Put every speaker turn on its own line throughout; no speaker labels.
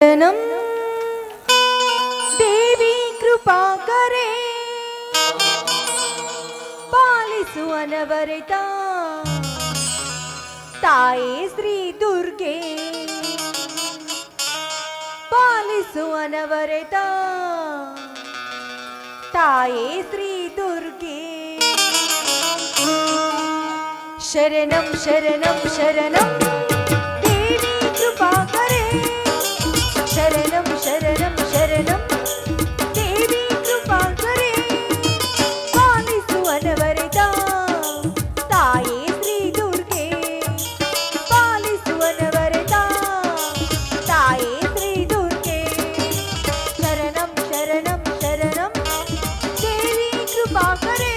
शरणं देवी कृपा करे पालिसु अनवरता ताये श्री दुर्गे पालिसु अनवरता ताये श्री दुर्गे शरणं शरणं शरणं देवी कृपा करे शरणं शरणं शरणं देवी कृपा करे पालिसु अनवरता ताये श्री दुर्गे पालिसु अनवरता ताये श्री दुर्गे शरणं शरणं शरणं देवी कृपा करे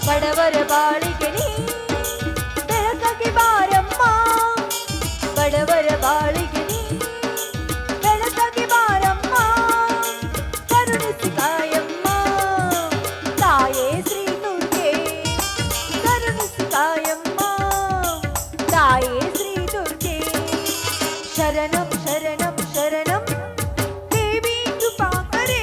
ಬಡವರ ಬಾಳಿಗೆ ನೀ ಬೆಳಕಾಗಿ ಬಾರಮ್ಮ ಬಡವರ ಬಾಳಿಗೆ ನೀ ಬೆಳಕಾಗಿ ಬಾರಮ್ಮ ಕರುಣಿಸಿ ಕಾಯಮ್ಮ ತಾಯೇ ಶ್ರೀ ದುರ್ಗೆ ಕರುಣಿಸಿ ಕಾಯಮ್ಮ ತಾಯೇ ಶ್ರೀ ದುರ್ಗೆ ಶರಣಂ ಶರಣಂ ಶರಣಂ ದೇವಿ ಕೃಪಾ करे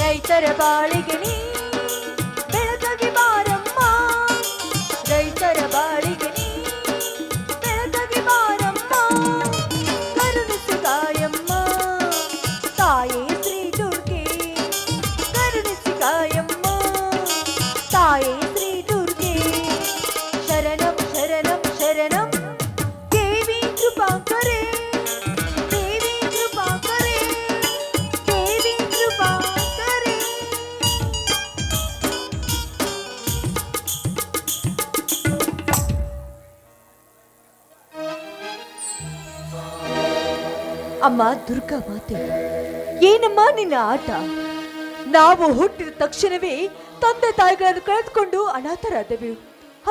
ರೈತರ ಬಾಳಿಗೆ ನೀ ಬೆಳಕಾಗಿ ಬಾರಮ್ಮ ರೈತರ ಬಾಳಿಗೆ ನೀ ಬೆಳಕಾಗಿ ಬಾರಮ್ಮ ಕರುಣಿಸಿ ಕಾಯಮ್ಮ ತಾಯೇ ಶ್ರೀ ದುರ್ಗೆ ಕರುಣಿಸಿ ಕಾಯಮ್ಮ ತಾಯೇ ಶ್ರೀ ದುರ್ಗೆ ಶರಣಂ ಶರಣಂ ಶರಣಂ ದೇವಿ ಕೃಪಾ करे देवी कृपा करे देवी कृपा करे ಅಮ್ಮ ದುರ್ಗಾ ಮಾತೆ ಏನಮ್ಮ ನಿನ್ನ ಆಟ ನಾವು ಹುಟ್ಟಿದ ತಕ್ಷಣವೇ ತಂದೆ ತಾಯಿಗಳನ್ನು ಕಳೆದುಕೊಂಡು ಅನಾಥರಾದೆವು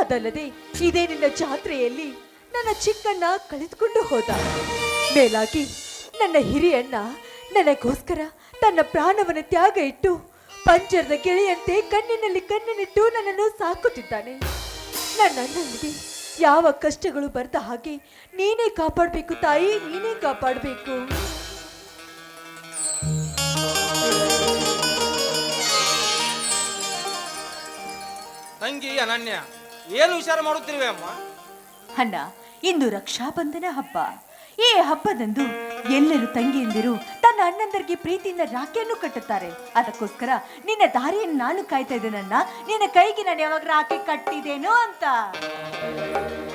ಅದಲ್ಲದೆ ಇದೇ ನಿನ್ನ ಜಾತ್ರೆಯಲ್ಲಿ ನನ್ನ ಚಿಕ್ಕಣ್ಣ ಕಳೆದುಕೊಂಡು ಹೋದ ಮೇಲಾಗಿ ನನ್ನ ಹಿರಿಯಣ್ಣ ನನಗೋಸ್ಕರ ತನ್ನ ಪ್ರಾಣವನ್ನು ತ್ಯಾಗ ಇಟ್ಟು ಪಂಜರದ ಗೆಳೆಯಂತೆ ಕಣ್ಣಿನಲ್ಲಿ ಕಣ್ಣಿನಿಟ್ಟು ನನ್ನನ್ನು ಸಾಕುತ್ತಿದ್ದಾನೆ ನನ್ನ ಅಣ್ಣನಿಗೆ ಯಾವ ಕಷ್ಟಗಳು ಬರದ ಹಾಗೆ ನೀನೇ ಕಾಪಾಡಬೇಕು ತಾಯಿ ನೀನೇ ಕಾಪಾಡಬೇಕು
ತಂಗಿ ಅನನ್ಯ ಏನು ವಿಚಾರ ಮಾಡುತ್ತಿರುವೆ ಅಮ್ಮ?
ಅಣ್ಣ ಇಂದು ರಕ್ಷಾಬಂಧನ ಹಬ್ಬ ಈ ಹಬ್ಬದಂದು ಎಲ್ಲರೂ ತಂಗಿಯಂದಿರು ತನ್ನ ಅಣ್ಣಂದರಿಗೆ ಪ್ರೀತಿಯಿಂದ ರಾಖಿಯನ್ನು ಕಟ್ಟುತ್ತಾರೆ ಅದಕ್ಕೋಸ್ಕರ ನಿನ್ನ ದಾರಿಯನ್ನು ನಾನು ಕಾಯ್ತಾ ಇದ್ದೇನನ್ನ ನಿನ್ನ ಕೈಗೆ ನಾನು ಯಾವಾಗ ರಾಖಿ ಕಟ್ಟಿದೇನೋ ಅಂತ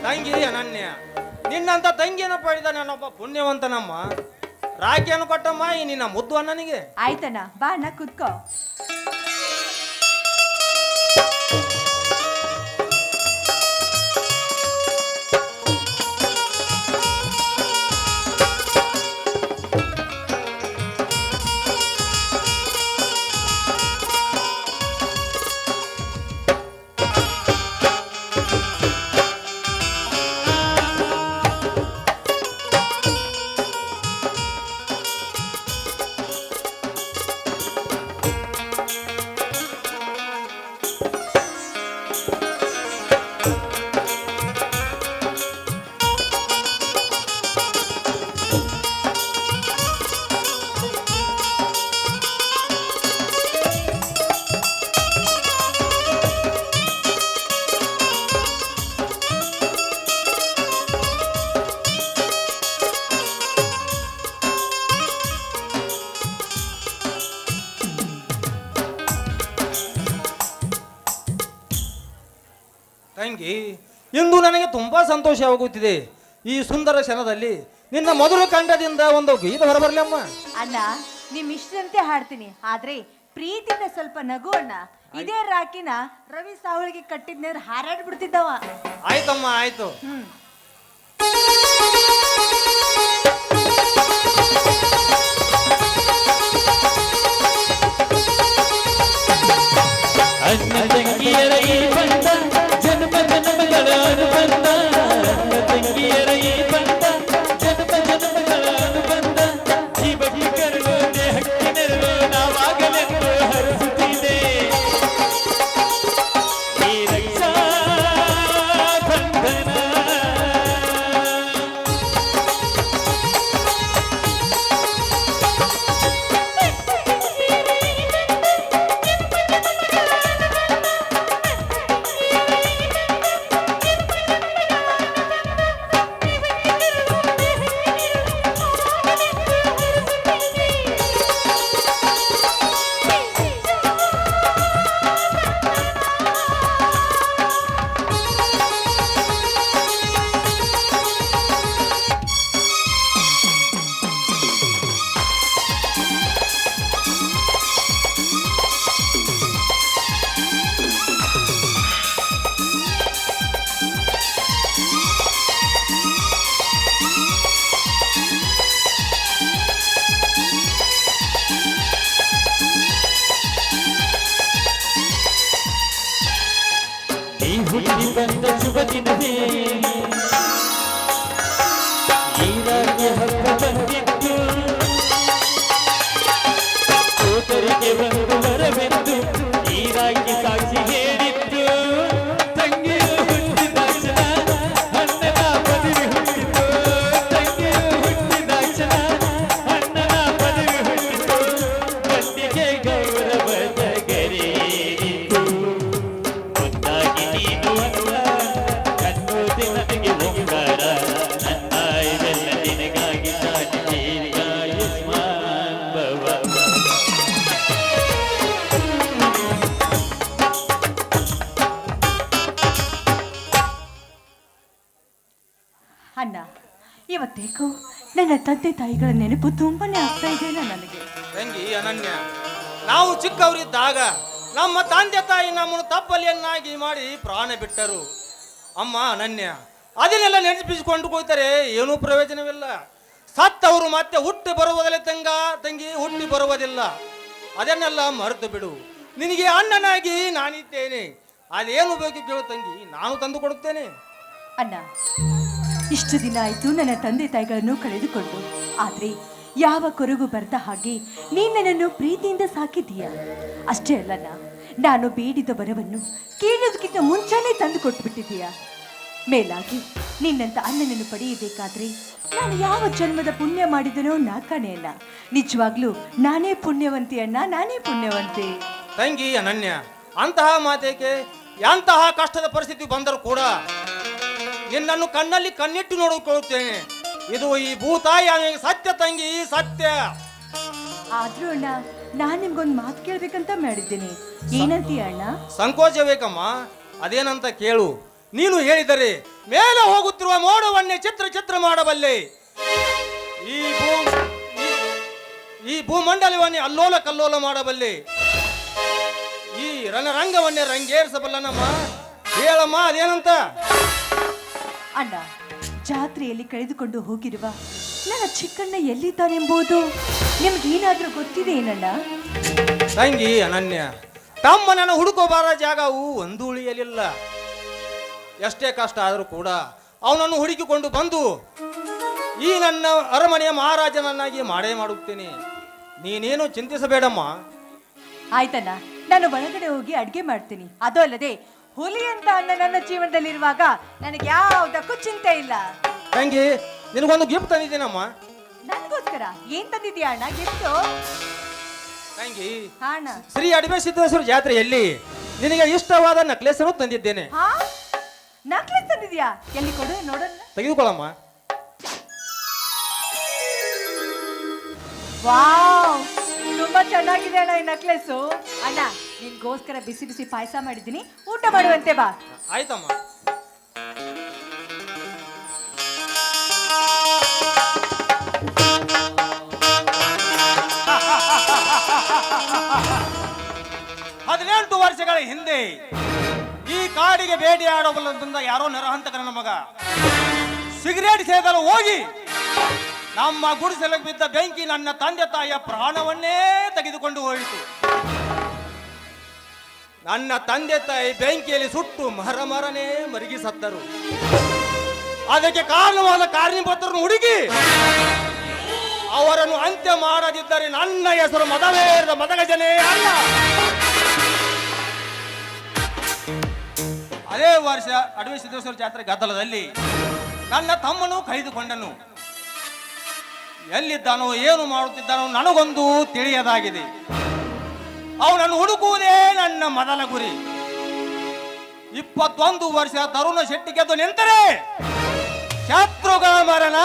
ತಂಗಿ ಅನನ್ಯ ನಿನ್ನಂತ ತಂಗಿಯನ್ನು ಪಡೆದ ನಾನೊಬ್ಬ ಪುಣ್ಯವಂತನಮ್ಮ ರಾಖಿಯನ್ನು ಕೊಟ್ಟಮ್ಮ ಈ ನಿನ್ನ ಮುದ್ದು ಅಣ್ಣನಿಗೆ
ಆಯ್ತಣ್ಣ ಬಾ ಅಣ್ಣ ಕುತ್ಕೋ
ತಂಗಿ, ಇಂದು ನನಗೆ ತುಂಬಾ ಸಂತೋಷವಾಗುತ್ತಿದೆ. ಈ ಸುಂದರ ಕ್ಷಣದಲ್ಲಿ ನಿನ್ನ ಮೊದಲು ಕಂಡದಿಂದ ಒಂದು ಗೀತ ಹೊರಬರಲಿ ಅಮ್ಮ.
ಅಣ್ಣ ನಿಮ್ ಇಷ್ಟಂತೆ ಹಾಡ್ತೀನಿ, ಆದ್ರೆ ಪ್ರೀತಿನ ಸ್ವಲ್ಪ ನಗು ಅಣ್ಣ. ಇದೇ ರಾಕಿನ ರವಿ ಸಾವಳಿಗೆ ಕಟ್ಟಿದ್ನೇವ್ರು ಹಾರಾಡ್ಬಿಡ್ತಿದ್ದವ.
ಆಯ್ತಮ್ಮ, ಆಯ್ತು.
ಅಣ್ಣ ತಂಗಿಯರ ಈ ಬಂಧ ಜನ್ಮ ಜನ್ಮಗಳ ಅನುಬಂಧ. ಅಣ್ಣ ತಂಗಿಯರ ಈ ಬಂಧ ಜನ್ಮ ಜನ್ಮಗಳ ಅನುಬಂಧ. ಜೀವಕ್ಕೆ ಕರಳು ದೇಹಕ್ಕೆ ನೆರಳು ನಾವಾಗಲೆಂದು ಹರಿಸುತ್ತಿದೆ ಈ ರಕ್ಷಾ ಬಂಧನ. ಹುಟ್ಟಿ ಬಂದ ಶುಭ ದಿನವೇ ಈ ರಾಜ್ಯ ಹಬ್ಬ ಬಂದಿತ್ತು. ಸೋದರಿಗೆ ಬಂದು ಬರವೆಂದು ಈ ರಾಜ್ಯ ಸಾಕ್ಷಿ ಹೇಳಿತ್ತು. ತಂಗಿಯು ಹುಟ್ಟಿದಾಕ್ಷಣ ಅಣ್ಣನ ಪದವಿ ಹುಟ್ಟಿತು. ತಂಗಿಯು ಹುಟ್ಟಿದಾಕ್ಷಣ ಅಣ್ಣನ ಪದವಿ ಹುಟ್ಟಿತು. ಗಂಡಿಗೆ ಗೌರವದ ಗರಿಯಿತು. ಒಂದಾಗಿ ನೀನು ಅಲ್ಲ ಕಣ್ಣೋದಿ ನನಗೆ ಓಂಕಾರ. ನನ್ನ ಇದೆಲ್ಲ ನಿನಗಾಗಿ ತಾಟಿ ಆಯುಷ್ಮಾನ್ ಭವ.
ಅಣ್ಣ ಇವತ್ತೇಕೋ ನನ್ನ ತಂದೆ ತಾಯಿಗಳ ನೆನಪು ತುಂಬಾನೇ ಆಗ್ತಾ ಇದೆ ನನಗೆ.
ತಂಗಿ ಅನನ್ಯ, ನಾವು ಚಿಕ್ಕವರಿದ್ದಾಗ ನಮ್ಮ ತಂದೆ ತಾಯಿ ನಮ್ಮನ್ನು ತಪ್ಪಲಿಯನ್ನಾಗಿ ಮಾಡಿ ಪ್ರಾಣ ಬಿಟ್ಟರು. ಅಮ್ಮ ಅನನ್ಯ, ಅದನ್ನೆಲ್ಲ ನೆನಪಿಸಿಕೊಂಡು ಹೋಗ್ತಾರೆ, ಏನೂ ಪ್ರಯೋಜನವಿಲ್ಲ. ಸತ್ತವರು ಮತ್ತೆ ಹುಟ್ಟಿ ಬರುವುದಿಲ್ಲ ತಂಗಿ, ಹುಟ್ಟಿ ಬರುವುದಿಲ್ಲ. ಅದನ್ನೆಲ್ಲ ಮರೆತು ಬಿಡು. ನಿನಗೆ ಅಣ್ಣನಾಗಿ ನಾನಿದ್ದೇನೆ. ಅದೇನು ಬೇಕು ಕೇಳು ತಂಗಿ, ನಾನು ತಂದು ಕೊಡುತ್ತೇನೆ.
ಅಣ್ಣ ಇಷ್ಟು ದಿನ ಆಯ್ತು ನನ್ನ ತಂದೆ ತಾಯಿಗಳನ್ನು ಕಳೆದುಕೊಂಡು, ಆದ್ರೆ ಯಾವ ಕೊರಗು ಬರ್ದ ಹಾಗೆ ನೀನ್ ನನ್ನನ್ನು ಪ್ರೀತಿಯಿಂದ ಸಾಕಿದೀಯ. ಅಷ್ಟೇ ಅಲ್ಲಣ್ಣ, ನಾನು ಬೇಡಿದ ವರವನ್ನು ಕೇಳೋದಕ್ಕಿಂತ ಮುಂಚಾನೆ ತಂದು ಕೊಟ್ಬಿಟ್ಟಿದೀಯ. ಮೇಲಾಗಿ ನಿನ್ನಂತ ಅಣ್ಣನನ್ನು ಪಡೆಯಬೇಕಾದ್ರೆ ನಾನು ಯಾವ ಜನ್ಮದ ಪುಣ್ಯ ಮಾಡಿದನೋ ನಾಕಾನೆ ಅಲ್ಲ. ನಿಜವಾಗ್ಲೂ ನಾನೇ ಪುಣ್ಯವಂತಿ ಅಣ್ಣ, ನಾನೇ ಪುಣ್ಯವಂತಿ.
ತಂಗಿ ಅನನ್ಯ, ಅಂತಹ ಮಾತೇಕೆ? ಎಂತಹ ಕಷ್ಟದ ಪರಿಸ್ಥಿತಿ ಬಂದರೂ ಕೂಡ ನಿನ್ನನ್ನು ಕಣ್ಣಲ್ಲಿ ಕಣ್ಣಿಟ್ಟು ನೋಡಿಕೊಳ್ಳುತ್ತೇನೆ. ಇದು ಈ ಭೂತಾಯಿ ಸತ್ಯ ತಂಗಿ, ಸತ್ಯ.
ಆದ್ರೂ ಅಣ್ಣ, ನಾನ್ ನಿಮ್ಗೊಂದು ಮಾತು ಕೇಳ್ಬೇಕಂತ ಮಾಡಿದ್ದೇನೆ. ಏನಂತೀಯ ಅಣ್ಣ?
ಸಂಕೋಚ ಬೇಕಮ್ಮ, ಅದೇನಂತ ಕೇಳು. ನೀನು ಹೇಳಿದರೆ ಮೇಲೆ ಹೋಗುತ್ತಿರುವ ಮೋಡವನ್ನೇ ಚಿತ್ರ ಮಾಡಬಲ್ಲೆ. ಈ ಭೂಮಂಡಲವನ್ನೇ ಅಲ್ಲೋಲ ಕಲ್ಲೋಲ ಮಾಡಬಲ್ಲೆ. ಈ ರಣರಂಗವನ್ನೇ ರಂಗೇರಿಸಬಲ್ಲನಮ್ಮ. ಹೇಳಮ್ಮ ಅದೇನಂತ?
ಅಣ್ಣ, ಜಾತ್ರೆಯಲ್ಲಿ ಕಳೆದುಕೊಂಡು ಹೋಗಿರುವ ನನ್ನ ಚಿಕ್ಕಣ್ಣ ಎಲ್ಲಿದ್ದಾನೆಂಬುದು ನಿಮ್ಗೇನಾದ್ರೂ ಗೊತ್ತಿದೆ ಏನಣ್ಣ?
ತಂಗಿ ಅನನ್ಯ, ತಮ್ಮನನ್ನು ಹುಡುಕೋಬಾರ ಜಾಗವು ಒಂದು ಉಳಿಯಲಿಲ್ಲ. ಎಷ್ಟೇ ಕಷ್ಟ ಆದರೂ ಕೂಡ ಅವನನ್ನು ಹುಡುಕಿಕೊಂಡು ಬಂದು ಈ ನನ್ನ ಅರಮನೆಯ ಮಹಾರಾಜನನ್ನಾಗಿ ಮಾಡೇ ಮಾಡುತ್ತೇನೆ. ನೀನೇನು ಚಿಂತಿಸಬೇಡಮ್ಮ.
ಆಯ್ತಣ್ಣ, ನಾನು ಒಳಗಡೆ ಹೋಗಿ ಅಡ್ಗೆ ಮಾಡ್ತೀನಿ. ಅದು ಅಲ್ಲದೆ ಹುಲಿ ಅಂತ ಅಣ್ಣ ನನ್ನ ಜೀವನದಲ್ಲಿರುವಾಗ ನನಗೆ ಯಾವುದಕ್ಕೂ ಚಿಂತೆ ಇಲ್ಲ.
ತಂಗಿ, ನಿನಗೊಂದು ಗಿಫ್ಟ್ ತಂದಿದ್ದೀನಮ್ಮ.
ನನಗೋಸ್ಕರ ಏನ್ ತಂದಿದ್ಯಾ ಅಣ್ಣ ಗಿಫ್ಟು?
ತಂಗಿ,
ಅಣ್ಣ,
ಶ್ರೀ ಅಡಿಮೆ ಸಿದ್ದೇಶ್ವರ ಜಾತ್ರೆಯಲ್ಲಿ ನಿನಗೆ ಇಷ್ಟವಾದ ನೆಕ್ಲೆಸ್ ಅನ್ನು ತಂದಿದ್ದೇನೆ.
ಹಾ, ನಕ್ಲೆಸ್ ತಂದಿದ್ಯಾ? ಎಲ್ಲಿ ಕೊಡು ನೋಡೋಣ.
ತೆಗೆದುಕೊಳ್ಳಮ್ಮ.
ವಾವ್, ತುಂಬಾ ಚೆನ್ನಾಗಿದೆ ಅಣ್ಣ ಈ ನಕ್ಲೆಸ್. ಅಣ್ಣ, ನಿನ್ಗೋಸ್ಕರ ಬಿಸಿ ಬಿಸಿ ಪಾಯಸ ಮಾಡಿದ್ದೀನಿ, ಊಟ ಮಾಡುವಂತೆ ಬಾ.
ಆಯ್ತಮ್ಮ. 18 ವರ್ಷಗಳ ಹಿಂದೆ ಈ ಕಾಡಿಗೆ ಬೇಟೆಯಾಡಬಲ್ಲ ಯಾರೋ ನರಹಂತಕನ ಮಗ ಸಿಗರೇಟ್ ಸೇದಲು ಹೋಗಿ ನಮ್ಮ ಗುಡಿಸಲಿಗೆ ಬಿದ್ದ ಬೆಂಕಿ ನನ್ನ ತಂದೆ ತಾಯಿಯ ಪ್ರಾಣವನ್ನೇ ತೆಗೆದುಕೊಂಡು ಹೋಯಿತು. ನನ್ನ ತಂದೆ ತಾಯಿ ಬೆಂಕಿಯಲ್ಲಿ ಸುಟ್ಟು ಮರಮರನೇ ಮರಗಿ ಸತ್ತರು. ಅದಕ್ಕೆ ಕಾರಣವಾದ ಕಾರಣೀಭೂತರನ್ನು ಹುಡುಕಿ ಅವರನ್ನು ಅಂತ್ಯ ಮಾಡದಿದ್ದರೆ ನನ್ನ ಹೆಸರು ಮದವೇರದ ಮದಗಜನೇ ಅಲ್ಲ. ಅದೇ ವರ್ಷ ಅಡವಿ ಸಿದ್ದೇಶ್ವರ ಜಾತ್ರೆ ಗದ್ದಲದಲ್ಲಿ ನನ್ನ ತಮ್ಮನು ಕಳೆದುಕೊಂಡನು. ಎಲ್ಲಿದ್ದಾನೋ ಏನು ಮಾಡುತ್ತಿದ್ದಾನೋ ನನಗೊಂದು ತಿಳಿಯದಾಗಿದೆ. ಅವನನ್ನು ಹುಡುಕುವುದೇ ನನ್ನ ಮೊದಲ ಗುರಿ. 21 ವರ್ಷ ತರುಣ ಶೆಟ್ಟಿ ಗೆದ್ದು ನಿಂತರೆ ಶತ್ರುಗಳ ಮರಣ